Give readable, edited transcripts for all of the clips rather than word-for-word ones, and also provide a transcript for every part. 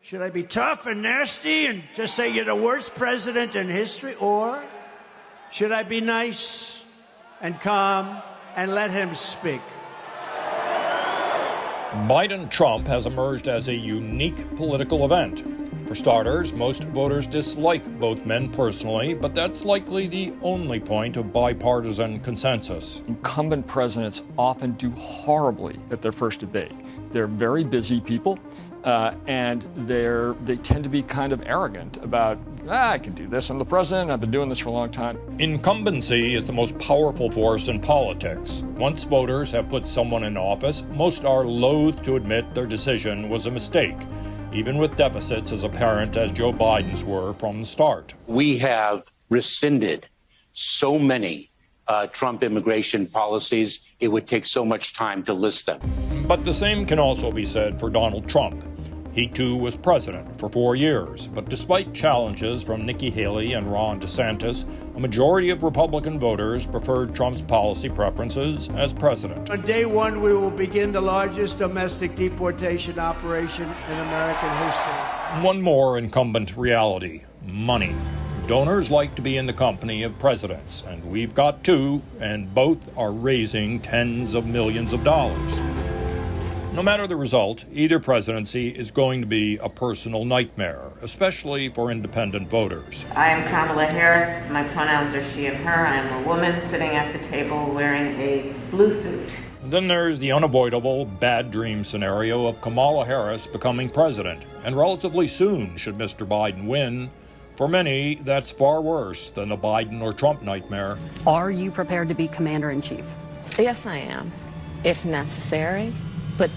Should I be tough and nasty and just say you're the worst president in history? Or should I be nice and calm and let him speak? Biden-Trump has emerged as a unique political event. For starters, most voters dislike both men personally, but that's likely the only point of bipartisan consensus. Incumbent presidents often do horribly at their first debate. They're very busy people, and they tend to be kind of arrogant about, I can do this, I'm the president, I've been doing this for a long time. Incumbency is the most powerful force in politics. Once voters have put someone in office, most are loath to admit their decision was a mistake, even with deficits as apparent as Joe Biden's were from the start. We have rescinded so many Trump immigration policies, it would take so much time to list them. But the same can also be said for Donald Trump. He too was president for 4 years, but despite challenges from Nikki Haley and Ron DeSantis, a majority of Republican voters preferred Trump's policy preferences as president. On day one, we will begin the largest domestic deportation operation in American history. One more incumbent reality: money. Donors like to be in the company of presidents, and we've got two, and both are raising tens of millions of dollars. No matter the result, either presidency is going to be a personal nightmare, especially for independent voters. I am Kamala Harris. My pronouns are she and her. I am a woman sitting at the table wearing a blue suit. And then there's the unavoidable bad dream scenario of Kamala Harris becoming president, and relatively soon, should Mr. Biden win. For many, that's far worse than the Biden or Trump nightmare. Are you prepared to be commander-in-chief? Yes, I am, if necessary. But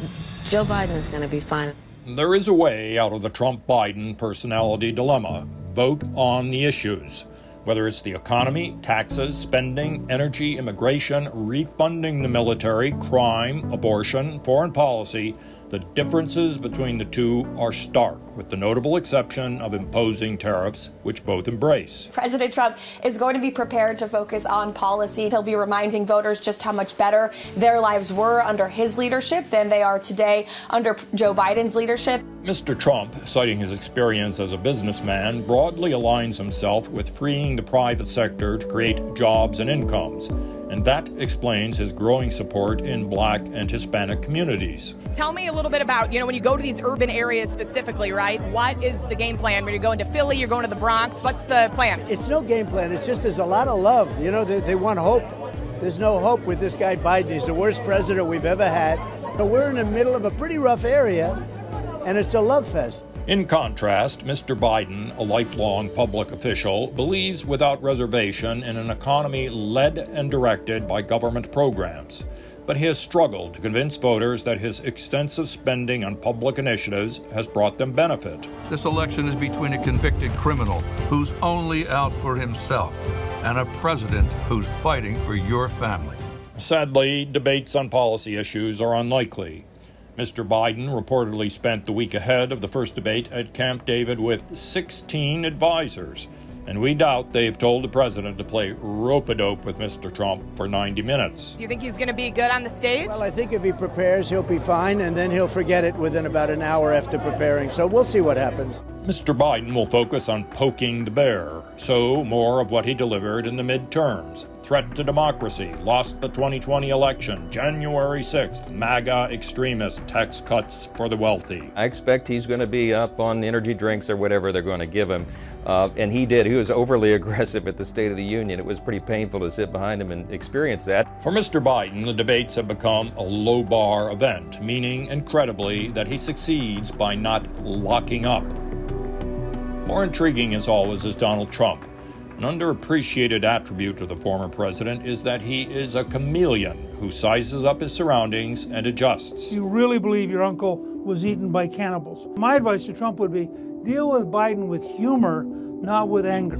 Joe Biden is going to be fine. There is a way out of the Trump-Biden personality dilemma. Vote on the issues. Whether it's the economy, taxes, spending, energy, immigration, refunding the military, crime, abortion, foreign policy, the differences between the two are stark, with the notable exception of imposing tariffs, which both embrace. President Trump is going to be prepared to focus on policy. He'll be reminding voters just how much better their lives were under his leadership than they are today under Joe Biden's leadership. Mr. Trump, citing his experience as a businessman, broadly aligns himself with freeing the private sector to create jobs and incomes. And that explains his growing support in Black and Hispanic communities. Tell me a little bit about, when you go to these urban areas specifically, right? What is the game plan? When you're going to Philly, you're going to the Bronx, what's the plan? It's no game plan. It's just there's a lot of love. They want hope. There's no hope with this guy Biden. He's the worst president we've ever had. But we're in the middle of a pretty rough area, and it's a love fest. In contrast, Mr. Biden, a lifelong public official, believes without reservation in an economy led and directed by government programs. But he has struggled to convince voters that his extensive spending on public initiatives has brought them benefit. This election is between a convicted criminal who's only out for himself and a president who's fighting for your family. Sadly, debates on policy issues are unlikely. Mr. Biden reportedly spent the week ahead of the first debate at Camp David with 16 advisors, and we doubt they've told the president to play rope-a-dope with Mr. Trump for 90 minutes. Do you think he's going to be good on the stage? Well, I think if he prepares, he'll be fine, and then he'll forget it within about an hour after preparing. So we'll see what happens. Mr. Biden will focus on poking the bear, so more of what he delivered in the midterms. Threat to democracy, lost the 2020 election, January 6th, MAGA extremist, tax cuts for the wealthy. I expect he's going to be up on energy drinks or whatever they're going to give him. And he did. He was overly aggressive at the State of the Union. It was pretty painful to sit behind him and experience that. For Mr. Biden, the debates have become a low-bar event, meaning, incredibly, that he succeeds by not locking up. More intriguing, as always, is Donald Trump. An underappreciated attribute of the former president is that he is a chameleon who sizes up his surroundings and adjusts. You really believe your uncle was eaten by cannibals? My advice to Trump would be deal with Biden with humor, not with anger.